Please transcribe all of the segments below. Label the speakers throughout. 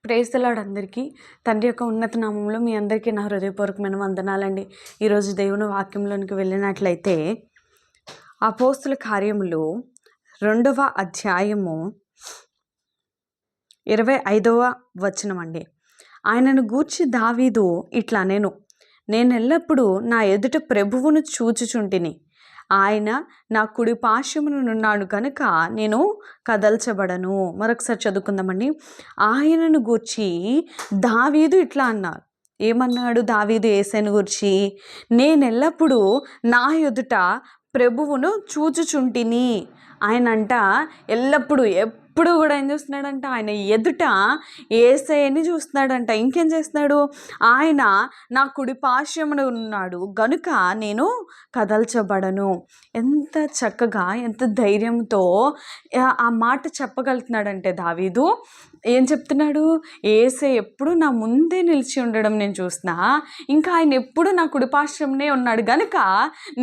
Speaker 1: Praise the lord అందరికీ. తండ్రి యొక్క ఉన్నత నామంలో మీ అందరికీ నా హృదయపూర్వకమైన వందనాలండి. ఈరోజు దేవుని వాక్యంలోనికి వెళ్ళినట్లయితే అపోస్తుల కార్యములు 2వ అధ్యాయము 25వ వచనం అండి. ఆయనను గూర్చి దావీదు ఇట్లా నేనెల్లప్పుడూ నా ఎదుట ప్రభువును చూచుచుంటిని. ఆయన నా కుడి పార్శ్వమునున్నాడు కనుక నేను కదల్చబడను. మరొకసారి చదువుకుందామండి. ఆయనను గూర్చి దావీదు ఇట్లా అన్నారు. ఏమన్నాడు దావీదు యేసయ్యను గూర్చి? నేనెల్లప్పుడూ నా ఎదుట ప్రభువును చూచుచుంటిని. ఆయనంట ఎల్లప్పుడూ ఎప్పుడు కూడా ఏం చూస్తున్నాడంట? ఆయన ఎదుట యేసయ్యని చూస్తున్నాడంట. ఇంకేం చేస్తున్నాడు? ఆయన నా కుడి పార్శ్వమున ఉన్నాడు గనుక నేను కదల్చబడను. ఎంత చక్కగా, ఎంత ధైర్యంతో ఆ మాట చెప్పగలుగుతున్నాడంటే దావీదు. ఏం చెప్తున్నాడు? యేసయ్య ఎప్పుడు నా ముందే నిలిచి ఉండడం నేను చూస్తున్నా, ఇంకా ఆయన ఎప్పుడు నా కుడి పార్శ్వమునే ఉన్నాడు గనుక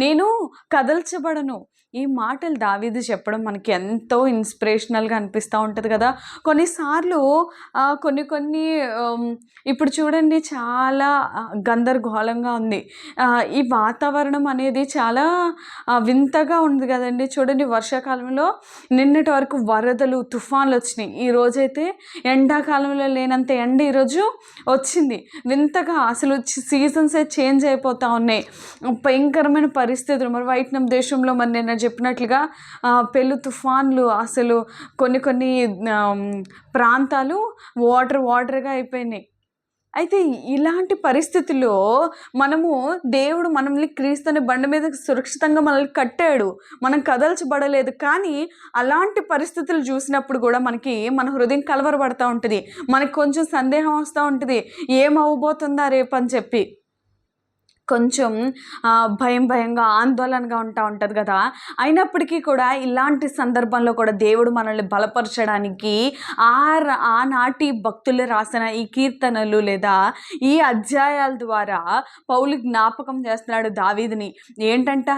Speaker 1: నేను కదల్చబడను. ఈ మాటలు దావీదు చెప్పడం మనకి ఎంతో ఇన్స్పిరేషనల్గా అనిపిస్తూ ఉంటుంది కదా. కొన్నిసార్లు కొన్ని ఇప్పుడు చూడండి, చాలా గందరగోళంగా ఉంది. ఈ వాతావరణం అనేది చాలా వింతగా ఉంది కదండి. చూడండి, వర్షాకాలంలో నిన్నటి వరకు వరదలు, తుఫాన్లు వచ్చినాయి. ఈరోజైతే ఎండాకాలంలో లేనంత ఎండ ఈరోజు వచ్చింది. వింతగా అసలు సీజన్సే చేంజ్ అయిపోతూ ఉన్నాయి. భయంకరమైన పరిస్థితులు. మరి వైట్నం దేశంలో మరి నేను చెప్పినట్లుగా పెళ్ళు తుఫాన్లు, అసలు కొన్ని ప్రాంతాలు వాటర్గా అయిపోయినాయి. అయితే ఇలాంటి పరిస్థితుల్లో దేవుడు మనల్ని క్రీస్తుని బండ మీద సురక్షితంగా మనల్ని కట్టాడు. మనం కదల్చబడలేదు. కానీ అలాంటి పరిస్థితులు చూసినప్పుడు కూడా మన హృదయం కలవరపడుతూ ఉంటుంది. మనకు కొంచెం సందేహం వస్తూ ఉంటుంది, ఏమవ్వబోతుందా రేపు అని చెప్పి. కొంచెం భయంగా, ఆందోళనగా ఉంటుంది కదా. అయినప్పటికీ కూడా ఇలాంటి సందర్భంలో కూడా దేవుడు మనల్ని బలపరచడానికి ఆనాటి భక్తులు రాసిన ఈ కీర్తనలు లేదా ఈ అధ్యాయాల ద్వారా పౌలు జ్ఞాపకం చేస్తున్నాడు దావీదుని. ఏంటంట?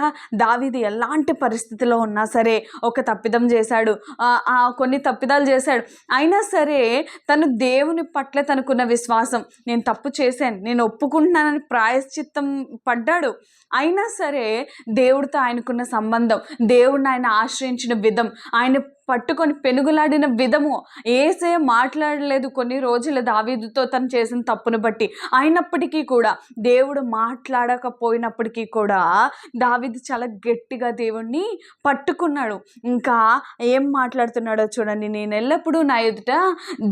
Speaker 1: దావీదు ఎలాంటి పరిస్థితిలో ఉన్నా సరే ఒక తప్పిదం చేశాడు, కొన్ని తప్పిదాలు చేశాడు. అయినా సరే తను దేవుని పట్ల తనకున్న విశ్వాసం, నేను తప్పు చేశాను, నేను ఒప్పుకుంటున్నానని ప్రాయశ్చిత్తం పడ్డాడు. అయినా సరే దేవుడితో ఆయనకున్న సంబంధం, దేవుడిని ఆయన ఆశ్రయించిన విధం, ఆయన పట్టుకొని పెనుగులాడిన విధము, యేసయ్య మాట్లాడలేదు కొన్ని రోజులు దావీదుతో తను చేసిన తప్పును బట్టి. అయినప్పటికీ కూడా దేవుడు మాట్లాడకపోయినప్పటికీ కూడా దావీదు చాలా గట్టిగా దేవుణ్ణి పట్టుకున్నాడు. ఇంకా ఏం మాట్లాడుతున్నాడో చూడండి. నేను ఎల్లప్పుడూ నా ఎదుట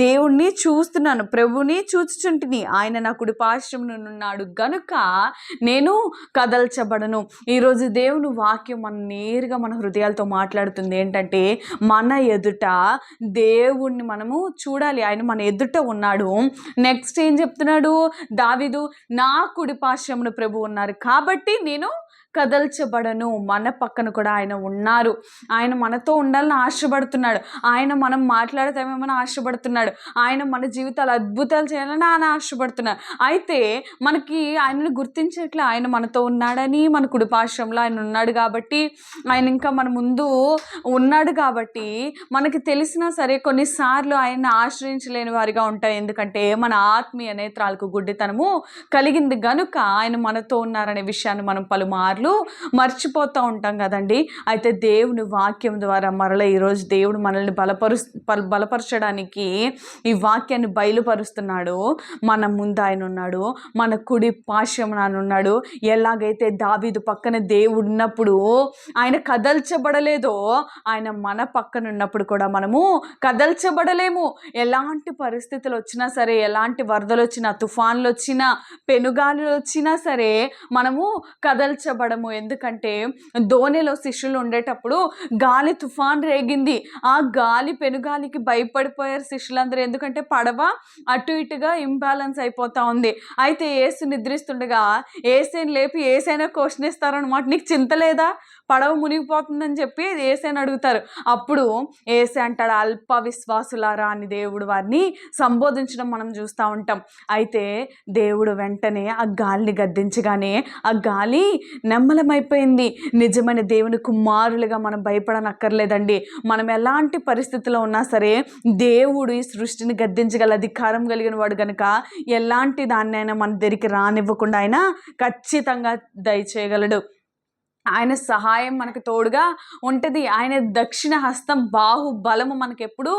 Speaker 1: దేవుణ్ణి చూస్తున్నాను, ప్రభుని చూచుచుంటిని. ఆయన నా కుడి పార్శ్వమునున్నాడు గనుక నేను కదల్చబడను. ఈరోజు దేవుని వాక్యం నేరుగా మన హృదయాలతో మాట్లాడుతుంది. ఏంటంటే, మన ఎదుట దేవుణ్ణి మనము చూడాలి. ఆయన మన ఎదుట ఉన్నాడు. నెక్స్ట్ ఏం చెప్తున్నాడు దావీదు? నా కుడి పార్శ్వమున ప్రభు ఉన్నారు కాబట్టి నేను కదల్చబడను. మన పక్కన కూడా ఆయన ఉన్నారు. ఆయన మనతో ఉండాలని ఆశపడుతున్నాడు. ఆయన మనం మాట్లాడతామేమని ఆశపడుతున్నాడు. ఆయన మన జీవితాలు అద్భుతాలు చేయాలని ఆయన ఆశపడుతున్నాడు. అయితే మనకి ఆయనను గుర్తించట్లే. ఆయన మనతో ఉన్నాడని, మన కుడి పార్శ్వంలో ఆయన ఉన్నాడు కాబట్టి, ఆయన ఇంకా మన ముందు ఉన్నాడు కాబట్టి మనకి తెలిసినా సరే కొన్నిసార్లు ఆయన ఆశ్రయించలేని వారిగా ఉంటాయి. ఎందుకంటే మన ఆత్మీయ నేత్రాలకు గుడ్డితనము కలిగింది గనుక ఆయన మనతో ఉన్నారనే విషయాన్ని మనం పలుమార్లు మర్చిపోతూ ఉంటాం కదండి. అయితే దేవుని వాక్యం ద్వారా మరల ఈరోజు దేవుడు మనల్ని బలపరచడానికి ఈ వాక్యాన్ని బయలుపరుస్తున్నాడు. మన ముందు ఆయన ఉన్నాడు, మన కుడి పార్శ్వమున ఆయన ఉన్నాడు. ఎలాగైతే దావీదు పక్కన దేవుడు ఉన్నప్పుడు ఆయన కదల్చబడలేదో, ఆయన మన పక్కన ఉన్నప్పుడు కూడా మనము కదల్చబడలేము. ఎలాంటి పరిస్థితులు వచ్చినా సరే, ఎలాంటి వరదలు వచ్చినా, తుఫాన్లు వచ్చినా, పెనుగాలులు వచ్చినా సరే మనము కదల్చబడము. ఎందుకంటే దోణిలో శిష్యులు ఉండేటప్పుడు గాలి తుఫాన్ రేగింది. ఆ గాలి పెనుగాలికి భయపడిపోయారు శిష్యులందరూ. ఎందుకంటే పడవ అటు ఇటుగా ఇంబ్యాలెన్స్ అయిపోతా ఉంది. అయితే యేసు నిద్రిస్తుండగా యేసైని లేపి యేసైనా క్వశ్చన్ ఇస్తారనమాట, నీకు చింత లేదా? పడవ మునిగిపోతుందని చెప్పి యేసేని అడుగుతారు. అప్పుడు యేసే అంటాడు, అల్ప విశ్వాసులారా అని దేవుడు వారిని సంబోధించడం మనం చూస్తూ ఉంటాం. అయితే దేవుడు వెంటనే ఆ గాలిని గద్దించగానే ఆ గాలి నెమ్మలమైపోయింది. నిజమైన దేవుని కుమారులుగా మనం భయపడనక్కర్లేదండి. మనం ఎలాంటి పరిస్థితిలో ఉన్నా సరే దేవుడు ఈ సృష్టిని గద్దించగల అధికారం కలిగిన వాడు కనుక ఎలాంటి దాన్నైనా మన దగ్గరికి రానివ్వకుండా ఆయన ఖచ్చితంగా దయచేయగలడు. ఆయన సహాయం మనకు తోడుగా ఉంటుంది. ఆయన దక్షిణ హస్తం బాహుబలము మనకెప్పుడు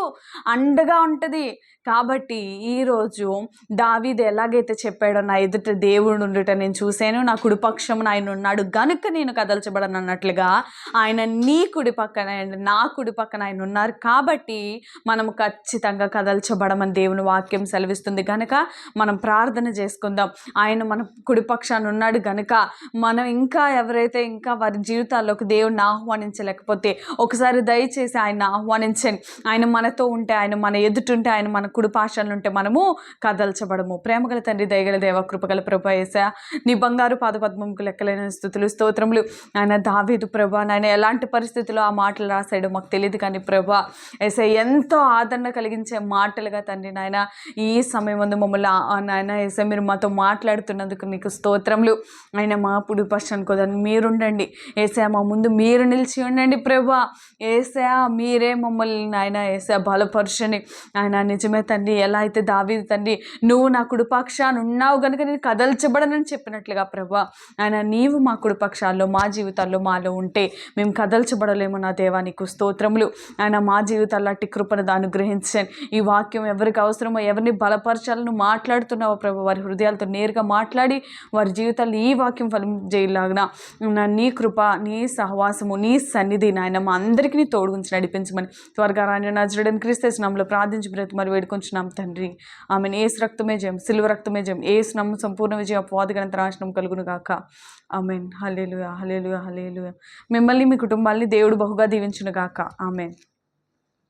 Speaker 1: అండగా ఉంటుంది. కాబట్టి ఈరోజు దావీదు ఎలాగైతే చెప్పాడో, నా ఎదుట దేవుడు ఉండుట నేను చూశాను, నా కుడిపక్షమున ఆయన ఉన్నాడు గనుక నేను కదల్చబడను అన్నట్లుగా ఆయన నీ కుడి పక్కన నా కుడి పక్కన ఆయన ఉన్నారు కాబట్టి మనము ఖచ్చితంగా కదల్చబడమని దేవుని వాక్యం సెలవిస్తుంది. కనుక మనం ప్రార్థన చేసుకుందాం. ఆయన మన కుడిపక్షాన ఉన్నాడు గనుక మనం ఇంకా ఎవరైతే ఇంకా వారి జీవితాల్లోకి దేవుడిని ఆహ్వానించలేకపోతే ఒకసారి దయచేసి ఆయన ఆహ్వానించండి. ఆయన మనతో ఉంటే, ఆయన మన ఎదుటుంటే, ఆయన మన కుడిపాశాలను ఉంటే మనము కదల్చబడము. ప్రేమగల తండ్రి, దయగల దేవ, కృపగల ప్రభా యేసయ్యా, నీ బంగారు పాదపద్మముకు లెక్కలేని స్థుతులు స్తోత్రములు. ఆయన దావీదు ప్రభా, నాయన ఎలాంటి పరిస్థితుల్లో ఆ మాటలు రాశాడో మాకు తెలియదు కానీ ప్రభా యేసయ్య ఎంతో ఆదరణ కలిగించే మాటలుగా తండ్రి నాయన ఈ సమయం ముందు మమ్మల్ని నాయన యేసయ్య మీరు మాతో మాట్లాడుతున్నందుకు నీకు స్తోత్రములు. ఆయన మా కుడిపక్షానికి కుదరని మీరుండండి యేసయ్య, మా ముందు మీరు నిలిచి ఉండండి ప్రభా యేసయ్య. మీరే మమ్మల్ని నాయన యేసయ్య బలపరుచని. ఆయన నిజమే తండ్రి, ఎలా అయితే దావీదు తండ్రి నువ్వు నా కుడిపక్షాన ఉన్నావు కనుక నేను కదల్చబడనని చెప్పినట్లుగా ప్రభా ఆయన నీవు మా కుడిపక్షాల్లో మా జీవితాల్లో మాలో ఉంటే మేము కదల్చబడలేము నా దేవా, నీకు స్తోత్రములు. ఆయన మా జీవితాల్లో అట్టి కృపను అనుగ్రహించండి. ఈ వాక్యం ఎవరికి అవసరమో, ఎవరిని బలపరచాలని మాట్లాడుతున్నావో ప్రభా వారి హృదయాలతో నేరుగా మాట్లాడి వారి జీవితాల్లో ఈ వాక్యం ఫలం చేయలాగిన నీ కృప, నీ సహవాసము, నీ సన్నిధి నాయన మా అందరికీ తోడుగుంచి నడిపించమని త్వరగా రాని నజరేయుడైన క్రీస్తు నామములో ప్రార్థించి బ్రతిమరి వేడుకొంచున్నాం తండ్రి. ఆమెను యేసు రక్తమే జయం, సిలువ రక్తమే జయం, యేసు నామమున సంపూర్ణ విజయం, అపవాది గణంత నాశనం కలుగును గాక. ఆమెన్. హల్లెలూయా, హల్లెలూయా, హల్లెలూయా. మిమ్మల్ని మీ కుటుంబాన్ని దేవుడు బహుగా దీవించును గాక. ఆమెన్.